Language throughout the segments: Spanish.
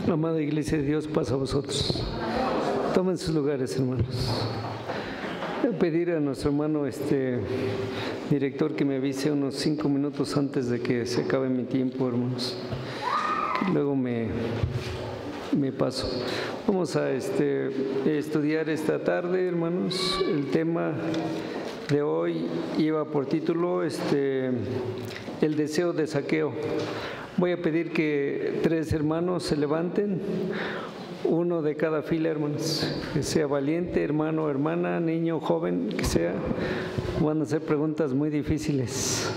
Amada Iglesia de Dios, paz a vosotros. Tomen sus lugares, hermanos. Voy a pedir a nuestro hermano director que me avise unos 5 minutos antes de que se acabe mi tiempo, hermanos. Que luego me paso. Vamos a estudiar esta tarde, hermanos. El tema de hoy lleva por título el deseo de Zaqueo. Voy a pedir que 3 hermanos se levanten, uno de cada fila, hermanos, que sea valiente, hermano, hermana, niño, joven, que sea. Van a hacer preguntas muy difíciles.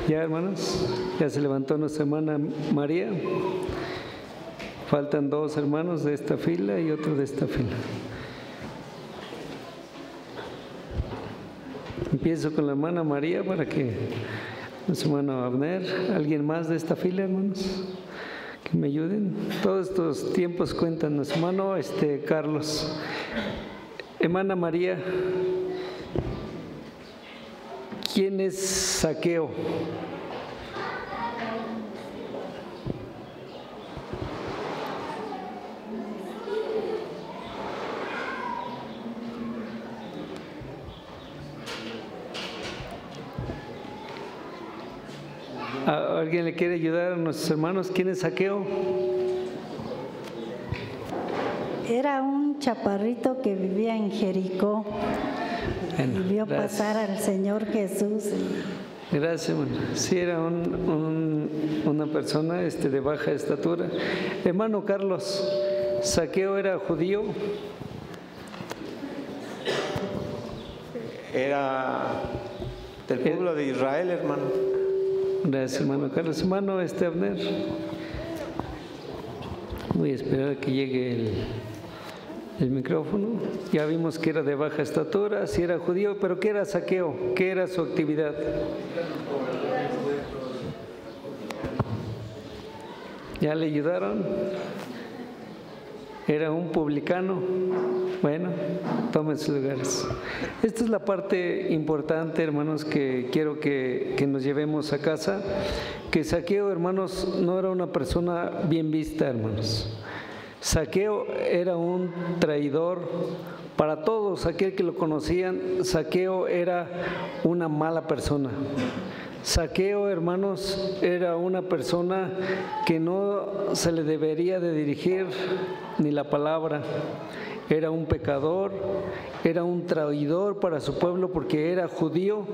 ¿Ya, hermanos? Ya se levantó nuestra hermana María. Faltan 2 hermanos de esta fila y otro de esta fila. Empiezo con la hermana María para que nuestro hermano Abner, alguien más de esta fila, hermanos, que me ayuden. Todos estos tiempos cuentan. Nuestro hermano Carlos. Hermana María, ¿quién es Zaqueo? ¿Alguien le quiere ayudar a nuestros hermanos? ¿Quién es Zaqueo? Era un chaparrito que vivía en Jericó. Bueno, y vio pasar al Señor Jesús. Gracias, hermano. Sí, era una persona de baja estatura. Hermano Carlos, ¿Zaqueo era judío? Era del pueblo de Israel, hermano. Gracias, hermano Carlos. Hermano Abner, voy a esperar a que llegue el micrófono. Ya vimos que era de baja estatura, si era judío, pero ¿qué era Zaqueo? ¿Qué era su actividad? ¿Ya le ayudaron? Era un publicano. Bueno, tomen sus lugares. Esta es la parte importante, hermanos, que quiero que nos llevemos a casa. Que Zaqueo, hermanos, no era una persona bien vista, hermanos. Zaqueo era un traidor para todos, aquel que lo conocían. Zaqueo era una mala persona. Zaqueo, hermanos, era una persona que no se le debería de dirigir ni la palabra. Era un pecador, era un traidor para su pueblo porque era judío.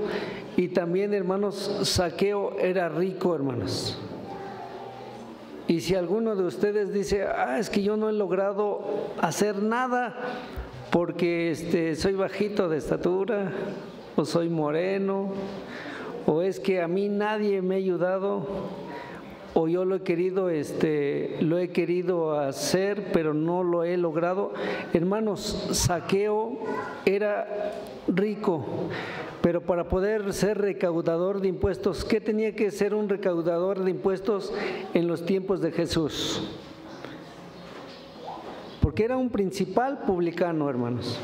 Y también, hermanos, Zaqueo era rico, hermanos. Y si alguno de ustedes dice, es que yo no he logrado hacer nada porque soy bajito de estatura, o soy moreno, o es que a mí nadie me ha ayudado, o yo lo he querido hacer, pero no lo he logrado. Hermanos, Zaqueo era rico, pero para poder ser recaudador de impuestos, ¿qué tenía que ser un recaudador de impuestos en los tiempos de Jesús? Porque era un principal publicano, hermanos,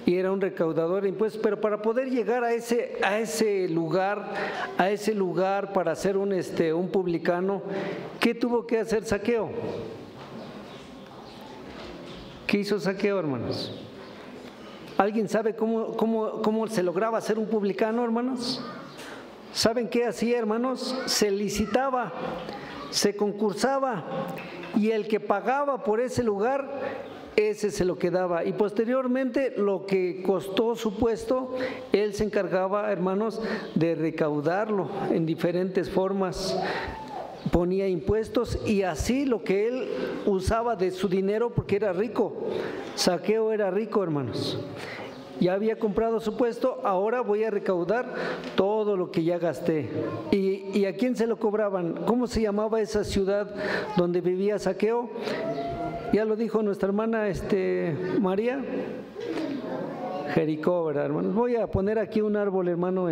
y era un recaudador de impuestos, pero para poder llegar a ese lugar para ser un publicano, ¿qué tuvo que hacer Zaqueo? ¿Qué hizo Zaqueo, hermanos? ¿Alguien sabe cómo se lograba ser un publicano, hermanos? ¿Saben qué hacía, hermanos? Se licitaba, se concursaba, y el que pagaba por ese lugar, ese se lo quedaba, y posteriormente lo que costó su puesto, él se encargaba, hermanos, de recaudarlo en diferentes formas. Ponía impuestos y así lo que él usaba de su dinero, porque era rico. Zaqueo era rico, hermanos. Ya había comprado su puesto, ahora voy a recaudar todo lo que ya gasté. ¿Y a quién se lo cobraban? ¿Cómo se llamaba esa ciudad donde vivía Zaqueo? Ya lo dijo nuestra hermana María. Jericó, ¿verdad, hermanos? Voy a poner aquí un árbol, hermano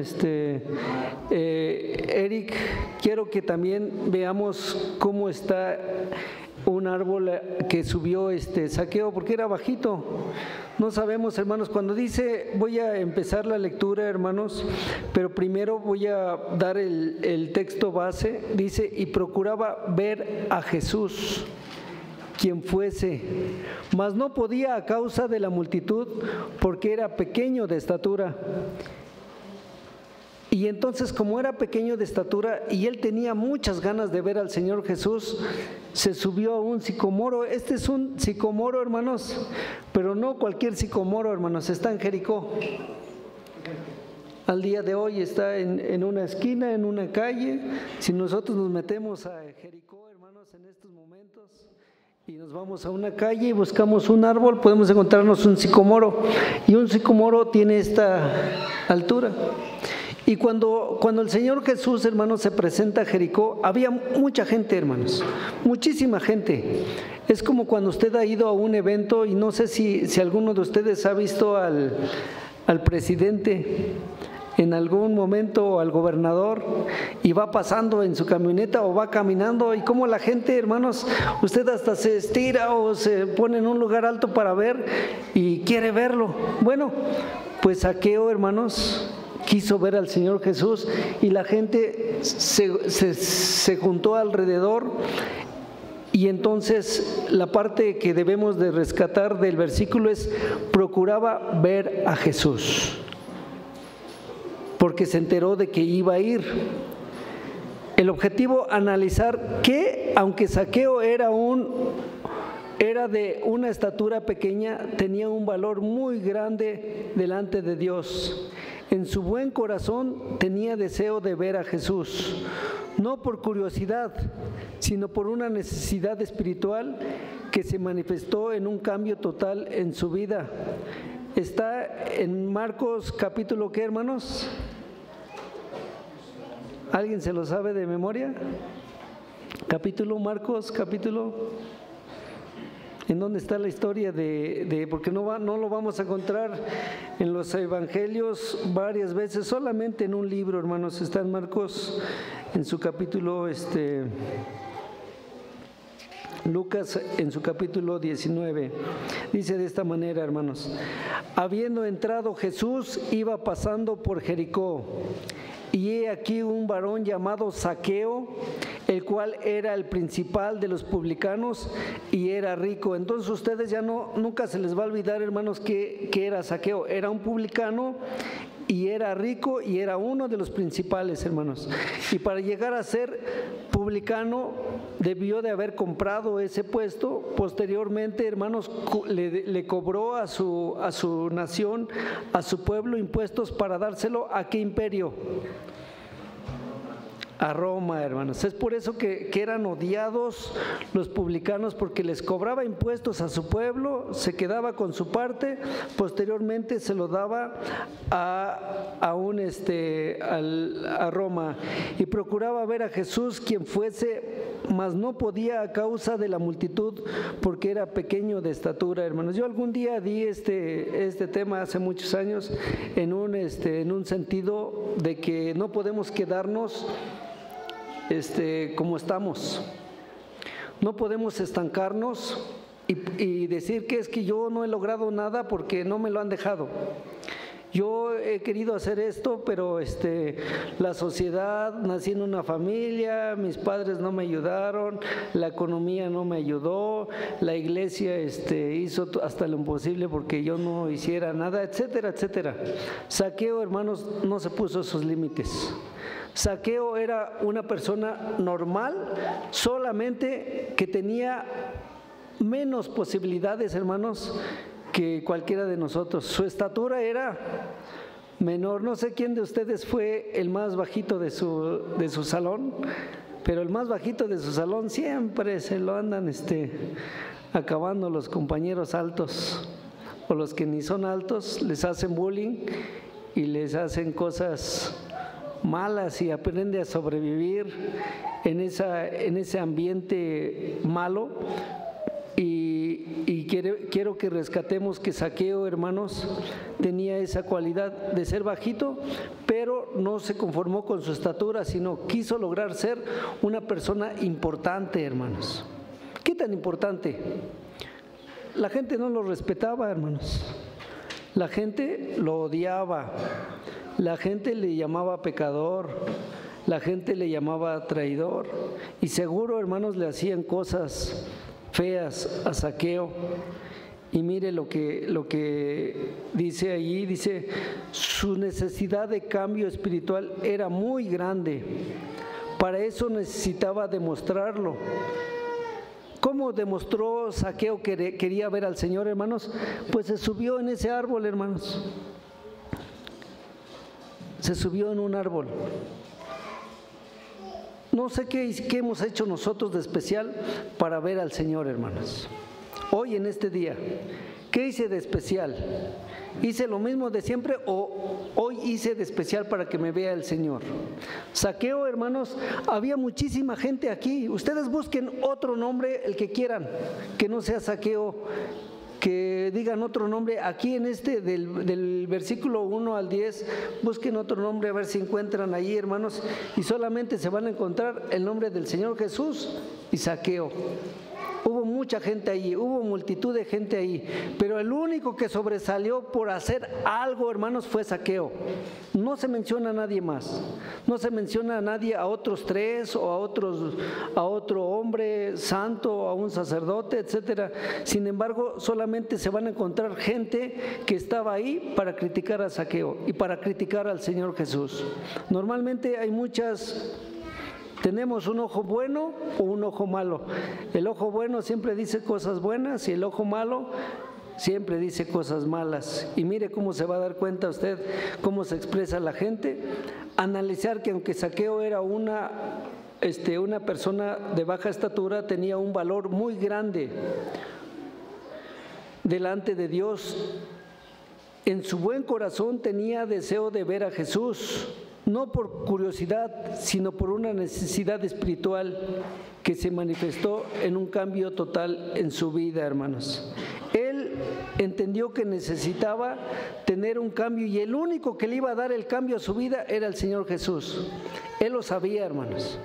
Eric. Quiero que también veamos cómo está un árbol que subió Zaqueo, porque era bajito. No sabemos, hermanos, cuando dice, voy a empezar la lectura, hermanos, pero primero voy a dar el texto base. Dice, y procuraba ver a Jesús. quien fuese, mas no podía a causa de la multitud, porque era pequeño de estatura. Y entonces, como era pequeño de estatura y él tenía muchas ganas de ver al Señor Jesús, se subió a un sicomoro. Este es un sicomoro, hermanos, pero no cualquier sicomoro, hermanos, está en Jericó. Al día de hoy está en una esquina, en una calle. Si nosotros nos metemos a Jericó, hermanos, en estos momentos, y nos vamos a una calle y buscamos un árbol, podemos encontrarnos un sicomoro. Y un sicomoro tiene esta altura. Y cuando el Señor Jesús, hermanos, se presenta a Jericó, había mucha gente, hermanos, muchísima gente. Es como cuando usted ha ido a un evento, y no sé si alguno de ustedes ha visto al presidente en algún momento, o al gobernador, y va pasando en su camioneta o va caminando, y como la gente, hermanos, usted hasta se estira o se pone en un lugar alto para ver y quiere verlo. Bueno, pues Zaqueo, hermanos, quiso ver al Señor Jesús, y la gente se juntó alrededor. Y entonces la parte que debemos de rescatar del versículo es: procuraba ver a Jesús, porque se enteró de que iba a ir. El objetivo, analizar que aunque Zaqueo era de una estatura pequeña, tenía un valor muy grande delante de Dios. En su buen corazón tenía deseo de ver a Jesús, no por curiosidad, sino por una necesidad espiritual que se manifestó en un cambio total en su vida. Está en Marcos capítulo, ¿qué, hermanos? ¿Alguien se lo sabe de memoria? Marcos capítulo. ¿En dónde está la historia porque no lo vamos a encontrar en los evangelios varias veces, solamente en un libro, hermanos? Está en Marcos, en su capítulo, Lucas, en su capítulo 19. Dice de esta manera, hermanos: habiendo entrado Jesús, iba pasando por Jericó. Y he aquí un varón llamado Zaqueo, el cual era el principal de los publicanos y era rico. Entonces ustedes nunca se les va a olvidar, hermanos, que era Zaqueo. Era un publicano y era rico y era uno de los principales, hermanos. Y para llegar a ser publicano debió de haber comprado ese puesto. Posteriormente, hermanos, le cobró a su nación, a su pueblo, impuestos para dárselo ¿a qué imperio? A Roma, hermanos. Es por eso que eran odiados los publicanos, porque les cobraba impuestos a su pueblo, se quedaba con su parte, posteriormente se lo daba a Roma. Y procuraba ver a Jesús, quien fuese, mas no podía a causa de la multitud, porque era pequeño de estatura, hermanos. Yo algún día di este tema hace muchos años en un sentido de que no podemos quedarnos como estamos. No podemos estancarnos y decir que es que yo no he logrado nada porque no me lo han dejado. Yo he querido hacer esto, pero la sociedad, nací en una familia, mis padres no me ayudaron, la economía no me ayudó, la iglesia hizo hasta lo imposible porque yo no hiciera nada, etcétera, etcétera. Zaqueo, hermanos, no se puso esos límites. Zaqueo era una persona normal, solamente que tenía menos posibilidades, hermanos, que cualquiera de nosotros. Su estatura era menor. No sé quién de ustedes fue el más bajito de su salón, pero el más bajito de su salón siempre se lo andan acabando los compañeros altos, o los que ni son altos, les hacen bullying y les hacen cosas malas, y aprende a sobrevivir en ese ambiente malo. Y quiero que rescatemos que Zaqueo, hermanos, tenía esa cualidad de ser bajito, pero no se conformó con su estatura, sino quiso lograr ser una persona importante, hermanos. ¿Qué tan importante? La gente no lo respetaba, hermanos. La gente lo odiaba. La gente le llamaba pecador. La gente le llamaba traidor. Y seguro, hermanos, le hacían cosas feas a Zaqueo. Y mire lo que dice allí, dice, su necesidad de cambio espiritual era muy grande. Para eso necesitaba demostrarlo. ¿Cómo demostró Zaqueo que quería ver al Señor, hermanos? Pues se subió en ese árbol, hermanos. Se subió en un árbol. No sé qué hemos hecho nosotros de especial para ver al Señor, hermanos. Hoy en este día, ¿qué hice de especial? ¿Hice lo mismo de siempre o hoy hice de especial para que me vea el Señor? Zaqueo, hermanos, había muchísima gente aquí. Ustedes busquen otro nombre, el que quieran, que no sea Zaqueo, que digan otro nombre. Aquí en este del versículo 1 al 10, busquen otro nombre a ver si encuentran ahí, hermanos, y solamente se van a encontrar el nombre del Señor Jesús y Zaqueo. Hubo mucha gente ahí, hubo multitud de gente ahí, pero el único que sobresalió por hacer algo, hermanos, fue Zaqueo. No se menciona a nadie más, no se menciona a nadie, a otros tres o a otro hombre santo, a un sacerdote, etcétera. Sin embargo, solamente se van a encontrar gente que estaba ahí para criticar a Zaqueo y para criticar al Señor Jesús. Normalmente hay tenemos un ojo bueno o un ojo malo. El ojo bueno siempre dice cosas buenas y el ojo malo siempre dice cosas malas. Y mire cómo se va a dar cuenta usted cómo se expresa la gente. Analizar que aunque Zaqueo era una persona de baja estatura, tenía un valor muy grande delante de Dios. En su buen corazón tenía deseo de ver a Jesús. No por curiosidad, sino por una necesidad espiritual que se manifestó en un cambio total en su vida, hermanos. Él entendió que necesitaba tener un cambio y el único que le iba a dar el cambio a su vida era el Señor Jesús. Él lo sabía, hermanos.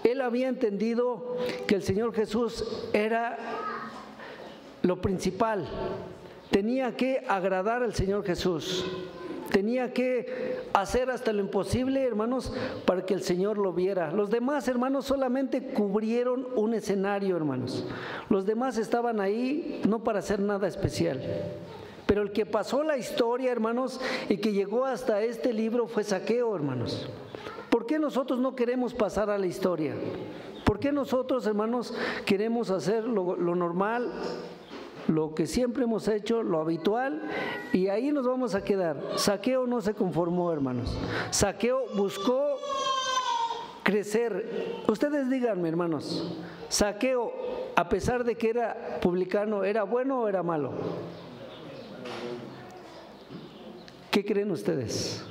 Él había entendido que el Señor Jesús era lo principal. Tenía que agradar al Señor Jesús. Tenía que hacer hasta lo imposible, hermanos, para que el Señor lo viera. Los demás, hermanos, solamente cubrieron un escenario, hermanos. Los demás estaban ahí no para hacer nada especial. Pero el que pasó la historia, hermanos, y que llegó hasta este libro fue Zaqueo, hermanos. ¿Por qué nosotros no queremos pasar a la historia? ¿Por qué nosotros, hermanos, queremos hacer lo normal, lo que siempre hemos hecho, lo habitual, y ahí nos vamos a quedar? Zaqueo no se conformó, hermanos. Zaqueo buscó crecer. Ustedes díganme, hermanos, Zaqueo, a pesar de que era publicano, ¿era bueno o era malo? ¿Qué creen ustedes?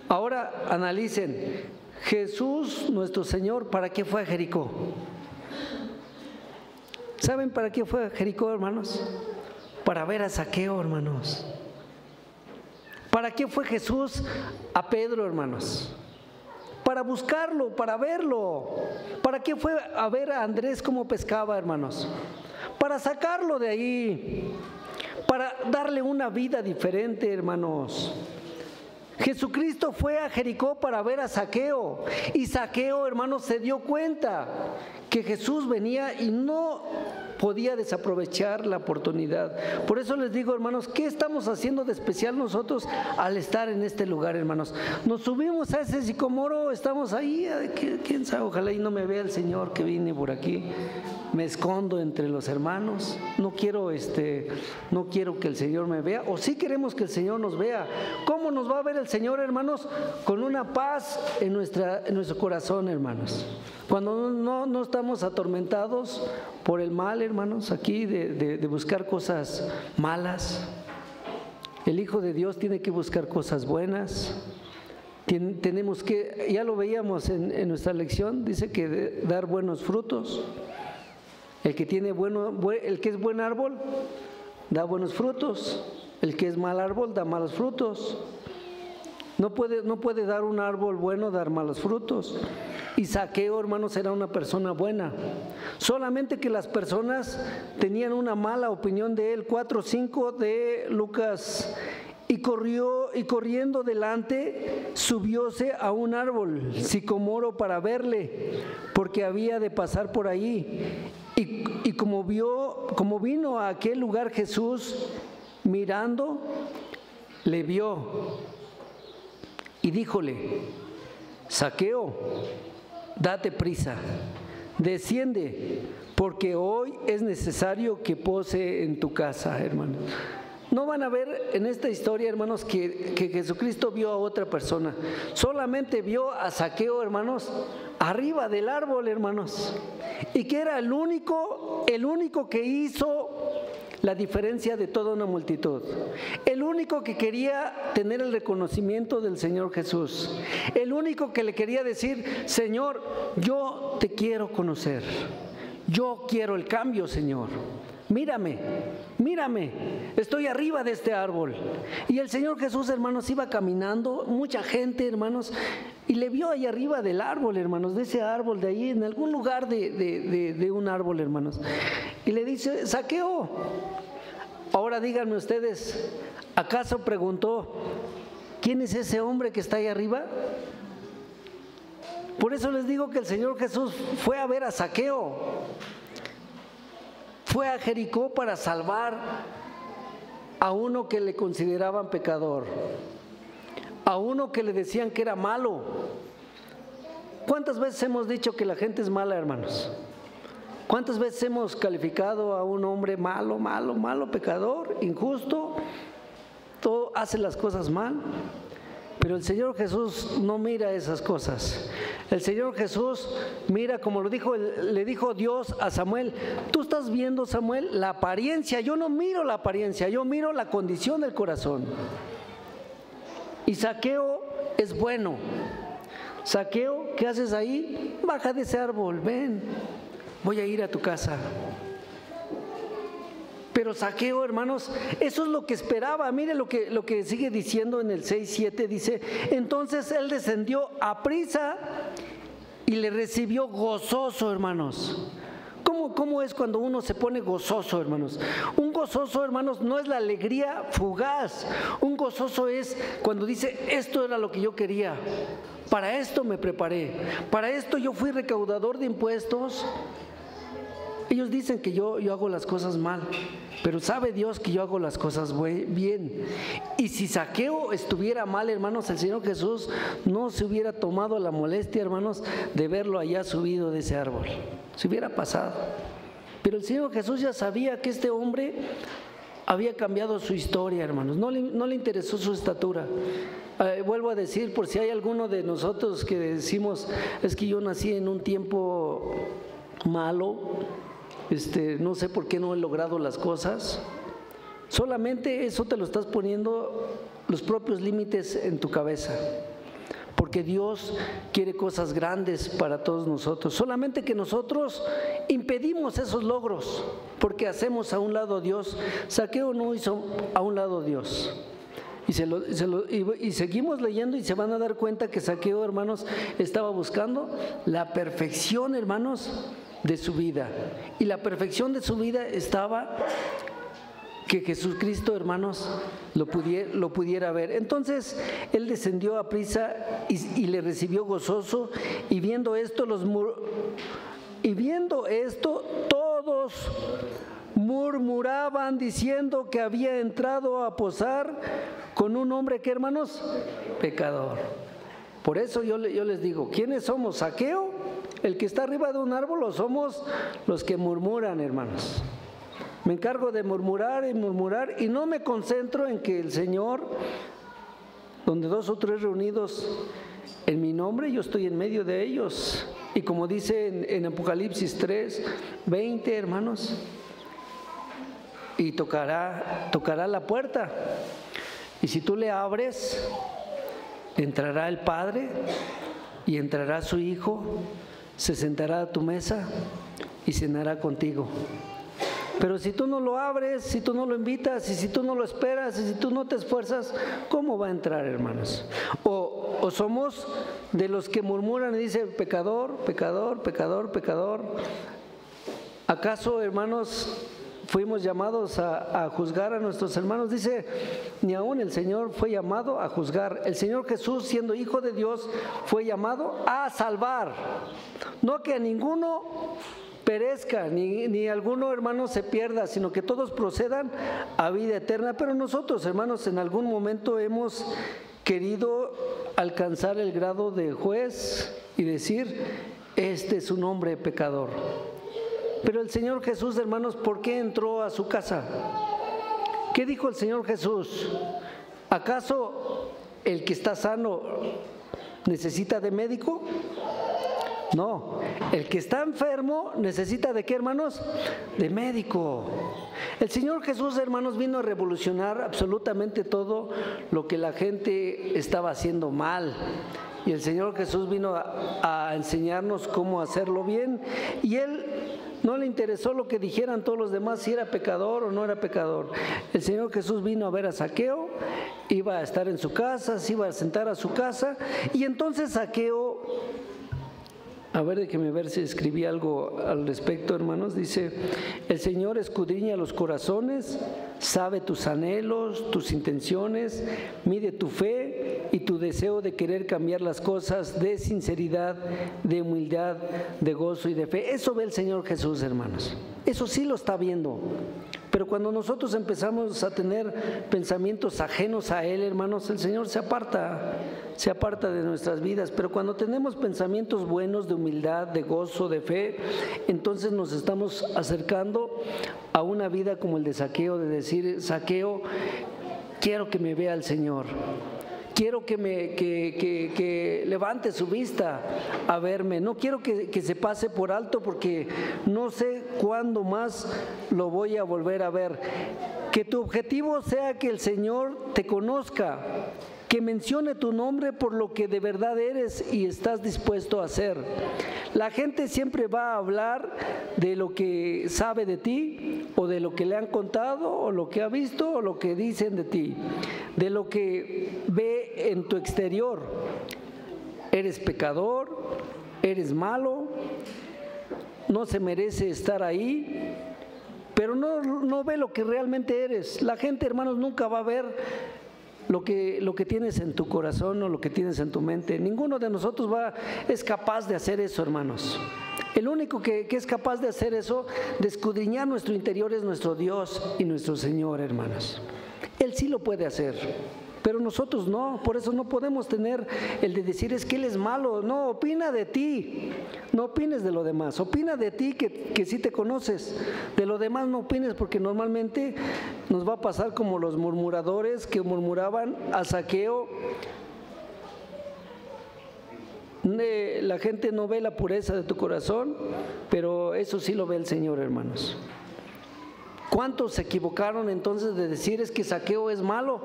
Ahora analicen. Jesús, nuestro Señor, ¿para qué fue a Jericó? ¿Saben para qué fue a Jericó, hermanos? Para ver a Zaqueo, hermanos. ¿Para qué fue Jesús a Pedro, hermanos? Para buscarlo, para verlo. ¿Para qué fue a ver a Andrés cómo pescaba, hermanos? Para sacarlo de ahí, para darle una vida diferente, hermanos. Jesucristo fue a Jericó para ver a Zaqueo, y Zaqueo, hermanos, se dio cuenta que Jesús venía y no podía desaprovechar la oportunidad. Por eso les digo, hermanos, ¿qué estamos haciendo de especial nosotros al estar en este lugar, hermanos? Nos subimos a ese sicomoro, estamos ahí, quién sabe, ojalá y no me vea el Señor que vine por aquí. Me escondo entre los hermanos, no quiero que el Señor me vea, o sí queremos que el Señor nos vea. ¿Cómo nos va a ver el Señor, hermanos? Con una paz en nuestro corazón, hermanos. Cuando no estamos atormentados por el mal, hermanos, aquí de buscar cosas malas. El Hijo de Dios tiene que buscar cosas buenas. Tenemos que, ya lo veíamos en nuestra lección, dice que dar buenos frutos. El que es buen árbol da buenos frutos. El que es mal árbol da malos frutos. No puede dar un árbol bueno dar malos frutos. Y Zaqueo, hermanos, era una persona buena. Solamente que las personas tenían una mala opinión de él. 4:5 de Lucas. Y corriendo delante, subióse a un árbol sicomoro para verle, porque había de pasar por ahí. Y como vino a aquel lugar Jesús, mirando, le vio y díjole: Zaqueo, date prisa, desciende, porque hoy es necesario que pose en tu casa, hermanos. No van a ver en esta historia, hermanos, que Jesucristo vio a otra persona. Solamente vio a Zaqueo, hermanos, arriba del árbol, hermanos. Y que era el único que hizo la diferencia de toda una multitud. El único que quería tener el reconocimiento del Señor Jesús. El único que le quería decir: Señor, yo te quiero conocer. Yo quiero el cambio, Señor. Mírame, estoy arriba de este árbol. Y el Señor Jesús, hermanos, iba caminando, mucha gente, hermanos, y le vio ahí arriba del árbol, hermanos, de ese árbol, de ahí, en algún lugar de un árbol, hermanos. Y le dice: Zaqueo. Ahora díganme ustedes, ¿acaso preguntó: ¿quién es ese hombre que está ahí arriba? Por eso les digo que el Señor Jesús fue a ver a Zaqueo. Fue a Jericó para salvar a uno que le consideraban pecador, a uno que le decían que era malo. ¿Cuántas veces hemos dicho que la gente es mala, hermanos? ¿Cuántas veces hemos calificado a un hombre malo, pecador, injusto? Todo hace las cosas mal. Pero el Señor Jesús no mira esas cosas. El Señor Jesús mira, como le dijo Dios a Samuel: tú estás viendo, Samuel, la apariencia. Yo no miro la apariencia, yo miro la condición del corazón. Y Zaqueo es bueno. Zaqueo, ¿qué haces ahí? Baja de ese árbol, ven, voy a ir a tu casa. Pero Zaqueo, hermanos, eso es lo que esperaba. Mire lo que sigue diciendo en el 6:7, dice: entonces él descendió aprisa y le recibió gozoso, hermanos. ¿Cómo es cuando uno se pone gozoso, hermanos? Un gozoso, hermanos, no es la alegría fugaz. Un gozoso es cuando dice: esto era lo que yo quería, para esto me preparé, para esto yo fui recaudador de impuestos. Ellos dicen que yo hago las cosas mal, pero sabe Dios que yo hago las cosas bien. Y si Zaqueo estuviera mal, hermanos, el Señor Jesús no se hubiera tomado la molestia, hermanos, de verlo allá subido de ese árbol. Se hubiera pasado. Pero el Señor Jesús ya sabía que este hombre había cambiado su historia, hermanos. No le interesó su estatura. Vuelvo a decir, por si hay alguno de nosotros que decimos: es que yo nací en un tiempo malo, no sé por qué no he logrado las cosas. Solamente eso te lo estás poniendo los propios límites en tu cabeza, porque Dios quiere cosas grandes para todos nosotros. Solamente que nosotros impedimos esos logros porque hacemos a un lado a Dios. Zaqueo no hizo a un lado a Dios. Y seguimos leyendo y se van a dar cuenta que Zaqueo, hermanos, estaba buscando la perfección, hermanos, de su vida. Y la perfección de su vida estaba que Jesucristo, hermanos, lo pudiera ver. Entonces él descendió a prisa y le recibió gozoso. Y viendo esto todos murmuraban diciendo que había entrado a posar con un hombre que, hermanos, pecador. Por eso yo les digo: ¿quiénes somos? ¿Zaqueo, el que está arriba de un árbol, o somos los que murmuran, hermanos? Me encargo de murmurar y no me concentro en que el Señor, donde 2 o 3 reunidos en mi nombre, yo estoy en medio de ellos. Y como dice en Apocalipsis 3:20, hermanos, y tocará la puerta, y si tú le abres, entrará el Padre y entrará su Hijo, se sentará a tu mesa y cenará contigo. Pero si tú no lo abres, si tú no lo invitas, y si tú no lo esperas, y si tú no te esfuerzas, ¿cómo va a entrar, hermanos? O somos de los que murmuran y dicen: pecador, pecador, pecador, pecador. ¿Acaso, hermanos, fuimos llamados a juzgar a nuestros hermanos? Dice: ni aún el Señor fue llamado a juzgar. El Señor Jesús, siendo Hijo de Dios, fue llamado a salvar. No que a ninguno perezca, ni alguno, hermanos, se pierda, sino que todos procedan a vida eterna. Pero nosotros, hermanos, en algún momento hemos querido alcanzar el grado de juez y decir, este es un hombre pecador. Pero el Señor Jesús, hermanos, ¿por qué entró a su casa? ¿Qué dijo el Señor Jesús? ¿Acaso el que está sano necesita de médico? No, el que está enfermo necesita ¿de qué, hermanos? De médico. El Señor Jesús, hermanos, vino a revolucionar absolutamente todo lo que la gente estaba haciendo mal. Y el Señor Jesús vino a enseñarnos cómo hacerlo bien. Y Él no le interesó lo que dijeran todos los demás, si era pecador o no era pecador. El Señor Jesús vino a ver a Zaqueo, iba a estar en su casa, se iba a sentar a su casa. Y entonces Zaqueo... A ver, déjeme ver si escribí algo al respecto, hermanos. Dice, el Señor escudriña los corazones, sabe tus anhelos, tus intenciones, mide tu fe y tu deseo de querer cambiar las cosas, de sinceridad, de humildad, de gozo y de fe. Eso ve el Señor Jesús, hermanos. Eso sí lo está viendo. Pero cuando nosotros empezamos a tener pensamientos ajenos a Él, hermanos, el Señor se aparta de nuestras vidas. Pero cuando tenemos pensamientos buenos de humildad, de gozo, de fe, entonces nos estamos acercando a una vida como el de Zaqueo, de decir, Zaqueo, quiero que me vea el Señor. Quiero que levante su vista a verme. No quiero que se pase por alto porque no sé cuándo más lo voy a volver a ver. Que tu objetivo sea que el Señor te conozca, que mencione tu nombre por lo que de verdad eres y estás dispuesto a hacer. La gente siempre va a hablar de lo que sabe de ti, o de lo que le han contado, o lo que ha visto, o lo que dicen de ti, de lo que ve en tu exterior. Eres pecador, eres malo, no se merece estar ahí, pero no ve lo que realmente eres. La gente, hermanos, nunca va a ver lo que tienes en tu corazón o lo que tienes en tu mente. Ninguno de nosotros es capaz de hacer eso, hermanos. El único que es capaz de hacer eso, de escudriñar nuestro interior, es nuestro Dios y nuestro Señor, hermanos. Él sí lo puede hacer, pero nosotros no. Por eso no podemos tener el de decir, es que Él es malo. No, opina de ti, no opines de lo demás. Opina de ti que sí te conoces. De lo demás no opines, porque normalmente nos va a pasar como los murmuradores que murmuraban a Zaqueo. La gente no ve la pureza de tu corazón, pero eso sí lo ve el Señor, hermanos. ¿Cuántos se equivocaron entonces de decir es que Zaqueo es malo?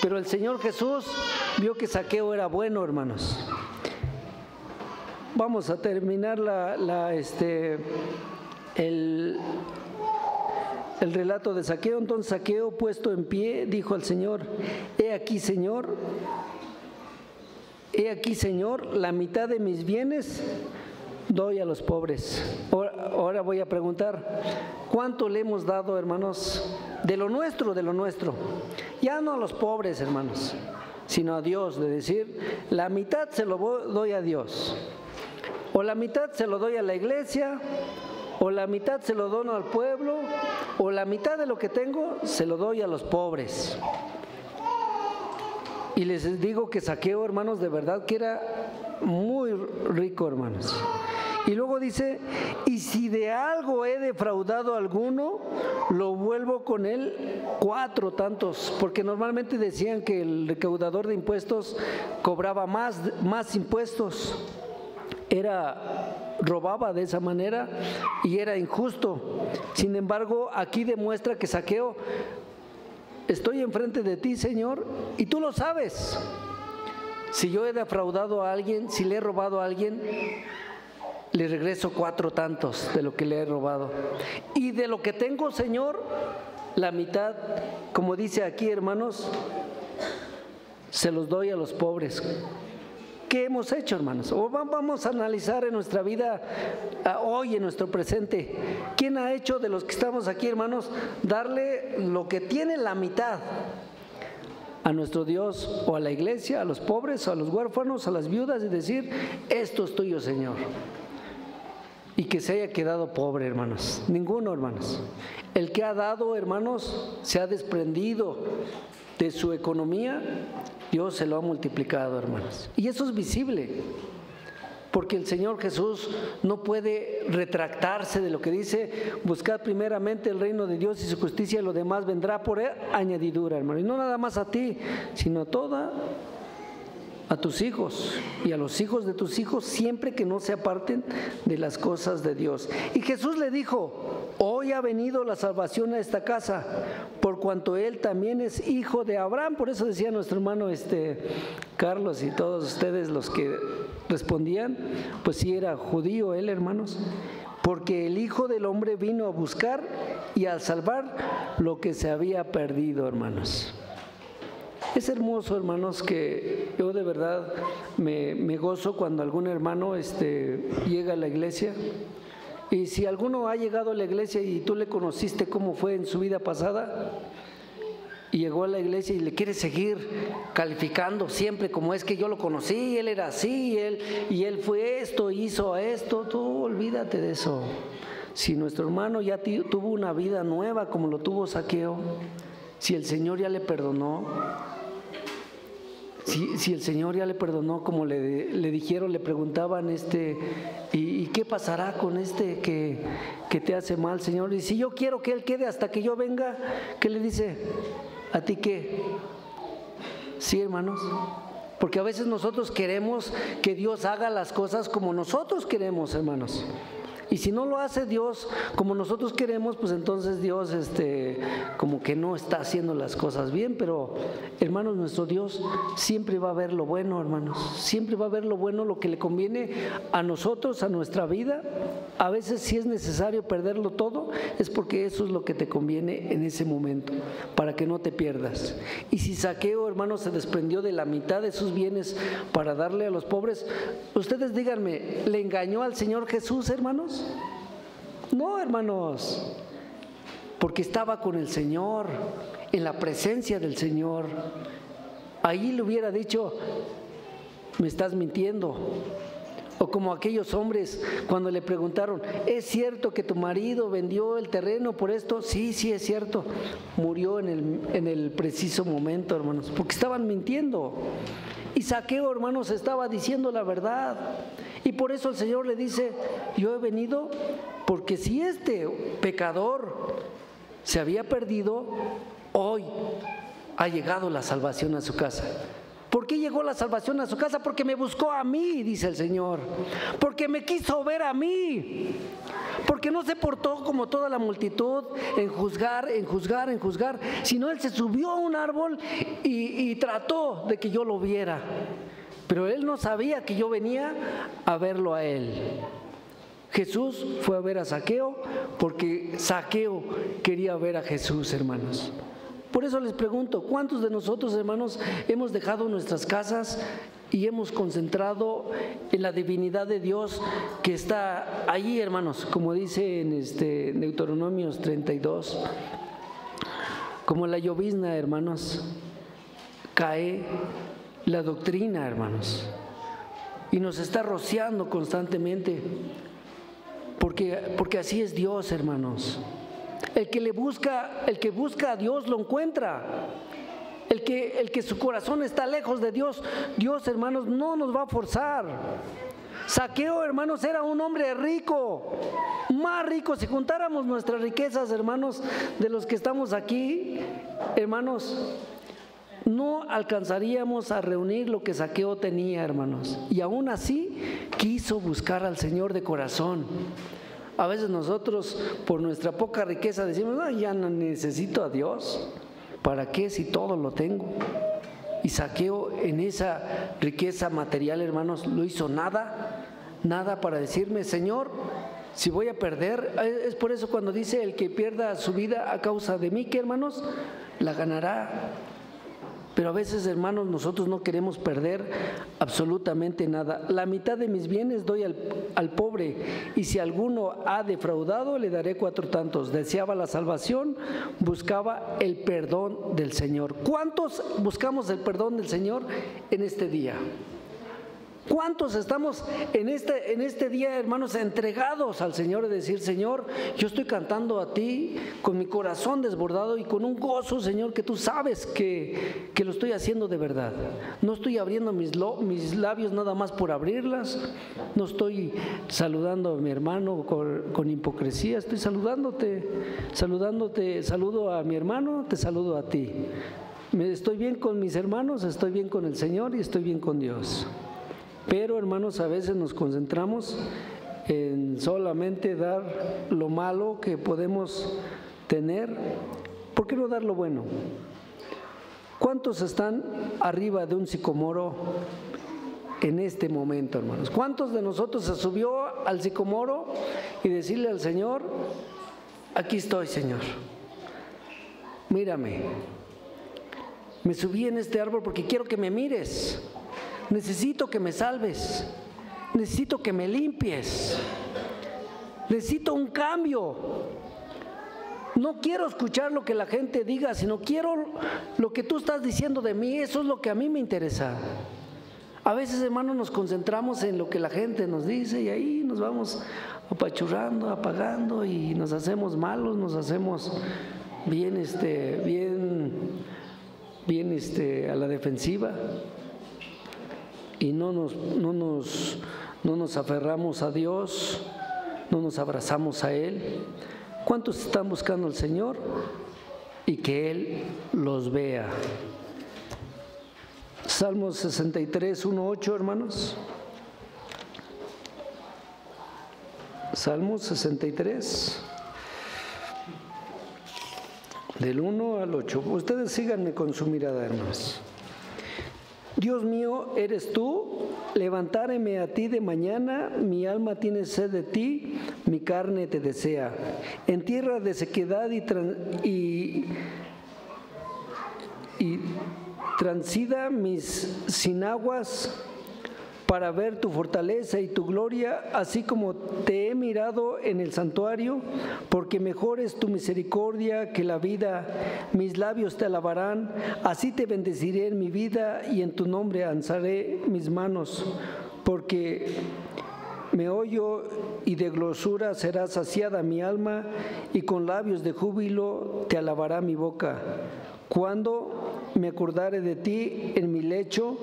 Pero el Señor Jesús vio que Zaqueo era bueno, hermanos. Vamos a terminar el relato de Zaqueo. Entonces Zaqueo, puesto en pie, dijo al Señor, he aquí, Señor, la mitad de mis bienes doy a los pobres. Ahora voy a preguntar, ¿cuánto le hemos dado, hermanos, de lo nuestro? Ya no a los pobres, hermanos, sino a Dios, de decir, la mitad se lo doy a Dios, o la mitad se lo doy a la iglesia, o la mitad se lo dono al pueblo, o la mitad de lo que tengo se lo doy a los pobres. Y les digo que Zaqueo, hermanos, de verdad que era muy rico, hermanos. Y luego dice, y si de algo he defraudado a alguno, lo vuelvo con él 4 tantos, porque normalmente decían que el recaudador de impuestos cobraba más impuestos, robaba de esa manera y era injusto. Sin embargo, aquí demuestra que Zaqueo, estoy enfrente de ti, Señor, y tú lo sabes. Si yo he defraudado a alguien, si le he robado a alguien, le regreso 4 tantos de lo que le he robado. Y de lo que tengo, Señor, la mitad, como dice aquí, hermanos, se los doy a los pobres. ¿Qué hemos hecho, hermanos? O vamos a analizar en nuestra vida hoy, en nuestro presente. ¿Quién ha hecho de los que estamos aquí, hermanos, darle lo que tiene la mitad a nuestro Dios, o a la iglesia, a los pobres, o a los huérfanos, a las viudas, y decir, esto es tuyo, Señor? y que se haya quedado pobre, hermanos. Ninguno, hermanos. El que ha dado, hermanos, se ha desprendido de su economía, Dios se lo ha multiplicado, hermanos. Y eso es visible, porque el Señor Jesús no puede retractarse de lo que dice: buscad primeramente el reino de Dios y su justicia, y lo demás vendrá por añadidura, hermano. Y no nada más a ti, sino a tus hijos y a los hijos de tus hijos, siempre que no se aparten de las cosas de Dios. Y Jesús le dijo: hoy ha venido la salvación a esta casa, por cuanto él también es hijo de Abraham. Por eso decía nuestro hermano Carlos y todos ustedes los que respondían, pues sí era judío él, hermanos, porque el Hijo del Hombre vino a buscar y a salvar lo que se había perdido, hermanos. Es hermoso, hermanos, que yo de verdad me gozo cuando algún hermano llega a la iglesia. Y si alguno ha llegado a la iglesia y tú le conociste cómo fue en su vida pasada, y llegó a la iglesia y le quiere seguir calificando siempre como: es que yo lo conocí, él era así, y él fue esto, hizo esto, tú olvídate de eso. Si nuestro hermano ya tuvo una vida nueva como lo tuvo Zaqueo, si el Señor ya le perdonó, si el Señor ya le perdonó, como le dijeron, le preguntaban, ¿y qué pasará con que te hace mal, Señor? Y si yo quiero que él quede hasta que yo venga, ¿qué le dice? ¿A ti qué? Sí, hermanos, porque a veces nosotros queremos que Dios haga las cosas como nosotros queremos, hermanos. Y si no lo hace Dios como nosotros queremos, pues entonces Dios como que no está haciendo las cosas bien. Pero, hermanos, nuestro Dios siempre va a ver lo bueno, hermanos. Siempre va a ver lo bueno, lo que le conviene a nosotros, a nuestra vida. A veces, si es necesario perderlo todo, es porque eso es lo que te conviene en ese momento, para que no te pierdas. Y si Zaqueo, hermanos, se desprendió de la mitad de sus bienes para darle a los pobres, ustedes díganme, ¿le engañó al Señor Jesús, hermanos? No, hermanos, porque estaba con el Señor, en la presencia del Señor. Ahí le hubiera dicho: me estás mintiendo. O como aquellos hombres cuando le preguntaron: ¿es cierto que tu marido vendió el terreno por esto? Sí, sí es cierto. Murió en el preciso momento, hermanos, porque estaban mintiendo. Y Zaqueo, hermanos, estaba diciendo la verdad. Y por eso el Señor le dice: yo he venido porque si este pecador se había perdido, hoy ha llegado la salvación a su casa. ¿Por qué llegó la salvación a su casa? Porque me buscó a mí, dice el Señor. Porque me quiso ver a mí. Porque no se portó como toda la multitud en juzgar, sino él se subió a un árbol y trató de que yo lo viera. Pero él no sabía que yo venía a verlo a él. Jesús fue a ver a Zaqueo porque Zaqueo quería ver a Jesús, hermanos. Por eso les pregunto, ¿cuántos de nosotros, hermanos, hemos dejado nuestras casas y hemos concentrado en la divinidad de Dios que está allí, hermanos? Como dice en Deuteronomios 32, como la llovizna, hermanos, cae la doctrina, hermanos, y nos está rociando constantemente, porque así es Dios, hermanos. El que busca a Dios lo encuentra. El que su corazón está lejos de Dios, Dios, hermanos, no nos va a forzar. Zaqueo, hermanos, era un hombre rico, más rico. Si juntáramos nuestras riquezas, hermanos, de los que estamos aquí, hermanos, no alcanzaríamos a reunir lo que Zaqueo tenía, hermanos. Y aún así quiso buscar al Señor de corazón. A veces nosotros, por nuestra poca riqueza, decimos: no, ya no necesito a Dios. ¿Para qué si todo lo tengo? Y Zaqueo, en esa riqueza material, hermanos, no hizo nada para decirme: Señor, si voy a perder. Es por eso cuando dice: el que pierda su vida a causa de mí, ¿qué, hermanos? La ganará. Pero a veces, hermanos, nosotros no queremos perder absolutamente nada. La mitad de mis bienes doy al pobre, y si alguno ha defraudado, le daré 4 tantos. Deseaba la salvación, buscaba el perdón del Señor. ¿Cuántos buscamos el perdón del Señor en este día? ¿Cuántos estamos en este día, hermanos, entregados al Señor y decir, Señor, yo estoy cantando a ti con mi corazón desbordado y con un gozo, Señor, que tú sabes que lo estoy haciendo de verdad? No estoy abriendo mis labios nada más por abrirlas, no estoy saludando a mi hermano con hipocresía, estoy saludándote, saludo a mi hermano, te saludo a ti. Estoy bien con mis hermanos, estoy bien con el Señor y estoy bien con Dios. Pero, hermanos, a veces nos concentramos en solamente dar lo malo que podemos tener. ¿Por qué no dar lo bueno? ¿Cuántos están arriba de un sicomoro en este momento, hermanos? ¿Cuántos de nosotros se subió al sicomoro y decirle al Señor, aquí estoy, Señor, mírame, me subí en este árbol porque quiero que me mires, necesito que me salves, necesito que me limpies, necesito un cambio? No quiero escuchar lo que la gente diga, sino quiero lo que tú estás diciendo de mí. Eso es lo que a mí me interesa. A veces, hermanos, nos concentramos en lo que la gente nos dice y ahí nos vamos apachurrando, apagando y nos hacemos malos, nos hacemos bien a la defensiva y no nos aferramos a Dios, no nos abrazamos a Él. ¿Cuántos están buscando al Señor y que Él los vea? Salmos 63, 1, 8, hermanos. Salmos 63, del 1 al 8. Ustedes síganme con su mirada, hermanos. Dios mío, eres tú, levantarme a ti de mañana, mi alma tiene sed de ti, mi carne te desea. En tierra de sequedad y transida mis sin aguas, para ver tu fortaleza y tu gloria, así como te he mirado en el santuario, porque mejor es tu misericordia que la vida. Mis labios te alabarán, así te bendeciré en mi vida y en tu nombre alzaré mis manos, porque me oyo y de glosura será saciada mi alma, y con labios de júbilo te alabará mi boca. Cuando me acordare de ti en mi lecho,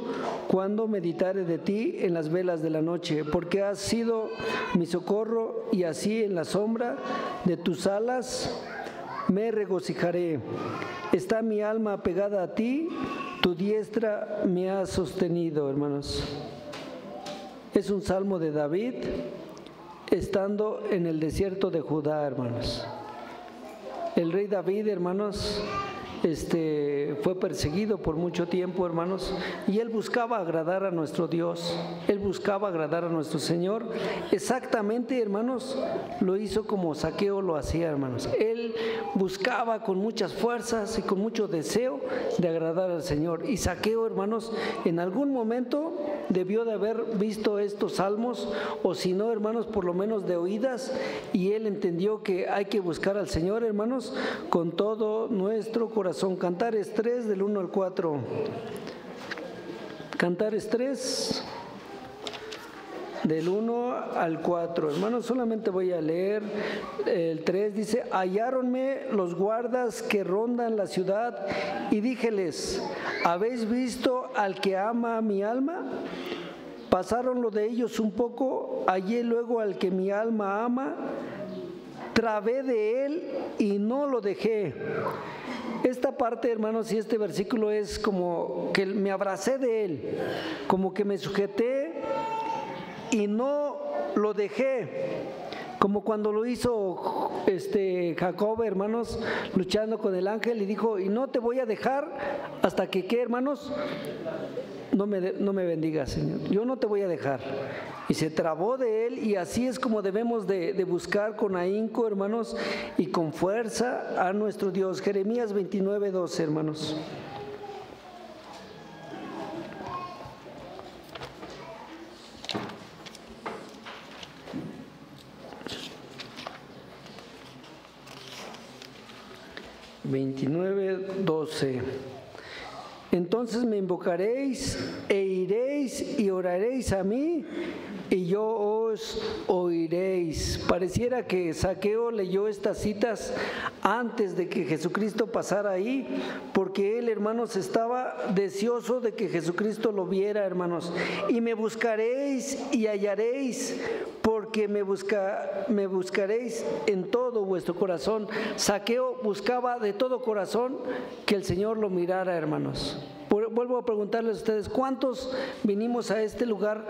cuando meditare de ti en las velas de la noche, porque has sido mi socorro y así en la sombra de tus alas me regocijaré. Está mi alma pegada a ti, tu diestra me ha sostenido, hermanos. Es un salmo de David estando en el desierto de Judá, hermanos. El rey David, hermanos, fue perseguido por mucho tiempo, hermanos, y él buscaba agradar a nuestro Dios, él buscaba agradar a nuestro Señor. Exactamente, hermanos, lo hizo como Zaqueo lo hacía, hermanos. Él buscaba con muchas fuerzas y con mucho deseo de agradar al Señor. Y Zaqueo, hermanos, en algún momento debió de haber visto estos salmos, o si no, hermanos, por lo menos de oídas, y él entendió que hay que buscar al Señor, hermanos, con todo nuestro corazón. Cantares 3, del 1 al 4. Cantares 3, del 1 al 4. Hermanos, solamente voy a leer el 3. Dice: halláronme los guardas que rondan la ciudad, y díjeles: ¿habéis visto al que ama mi alma? Pasaron lo de ellos un poco, hallé luego al que mi alma ama, trabé de él y no lo dejé. Esta parte, hermanos, y este versículo es como que me abracé de él, como que me sujeté y no lo dejé, como cuando lo hizo Jacob, hermanos, luchando con el ángel, y dijo: y no te voy a dejar hasta que, ¿qué, hermanos? No me bendigas, Señor, yo no te voy a dejar. Y se trabó de él, y así es como debemos de buscar con ahínco, hermanos, y con fuerza a nuestro Dios. Jeremías 29, 12, hermanos. entonces me invocaréis e iréis y oraréis a mí y yo os oiréis. Pareciera que Zaqueo leyó estas citas antes de que Jesucristo pasara ahí, porque él, hermanos, estaba deseoso de que Jesucristo lo viera, hermanos. Y me buscaréis y hallaréis, porque me buscaréis en todo vuestro corazón. Zaqueo buscaba de todo corazón que el Señor lo mirara, hermanos. Vuelvo a preguntarles a ustedes, ¿cuántos vinimos a este lugar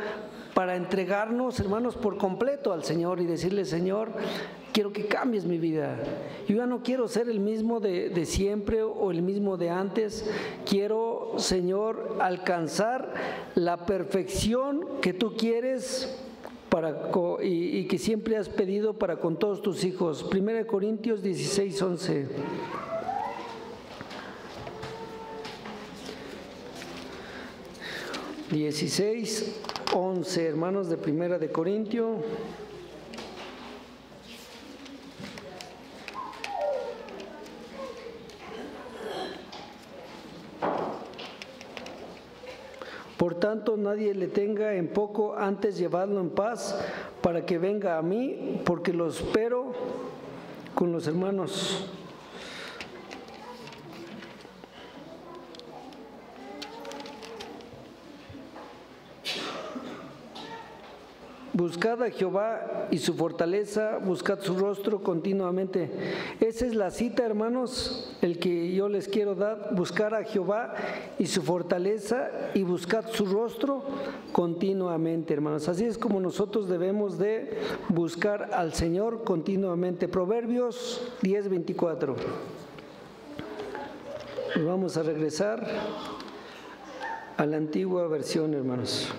para entregarnos, hermanos, por completo al Señor y decirle: Señor, quiero que cambies mi vida? Yo ya no quiero ser el mismo de siempre o el mismo de antes. Quiero, Señor, alcanzar la perfección que tú quieres y que siempre has pedido para con todos tus hijos. 1 Corintios 16:11. 16:11, hermanos, de 1 de Corintio. Por tanto, nadie le tenga en poco, antes llevadlo en paz, para que venga a mí, porque lo espero con los hermanos. Buscad a Jehová y su fortaleza, buscad su rostro continuamente. Esa es la cita, hermanos, el que yo les quiero dar: buscar a Jehová y su fortaleza y buscad su rostro continuamente, hermanos. Así es como nosotros debemos de buscar al Señor continuamente. Proverbios 10:24. Nos vamos a regresar a la antigua versión, hermanos.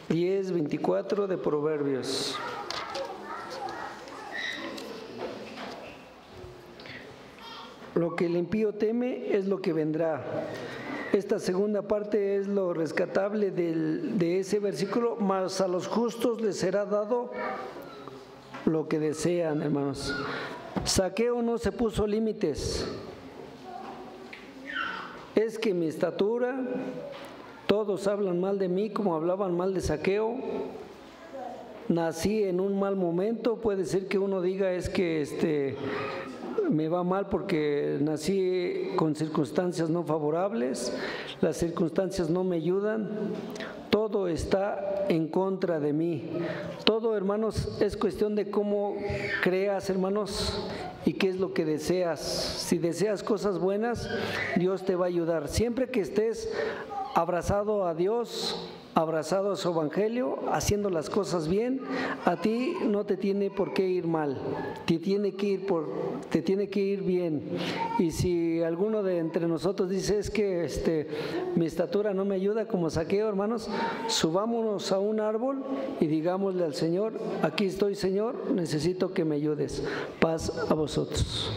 10:24 de Proverbios. Lo que el impío teme es lo que vendrá. Esta segunda parte es lo rescatable de ese versículo: mas a los justos les será dado lo que desean, hermanos. Zaqueo no se puso límites. Es que mi estatura, todos hablan mal de mí como hablaban mal de Zaqueo. Nací en un mal momento. Puede ser que uno diga: es que me va mal porque nací con circunstancias no favorables, las circunstancias no me ayudan, todo está en contra de mí. Todo, hermanos, es cuestión de cómo creas, hermanos, y qué es lo que deseas. Si deseas cosas buenas, Dios te va a ayudar. Siempre que estés abrazado a Dios, abrazado a su evangelio, haciendo las cosas bien, a ti no te tiene por qué ir mal, te tiene que ir bien. Y si alguno de entre nosotros dice: es que mi estatura no me ayuda, como Zaqueo, hermanos, subámonos a un árbol y digámosle al Señor: aquí estoy, Señor, necesito que me ayudes. Paz a vosotros.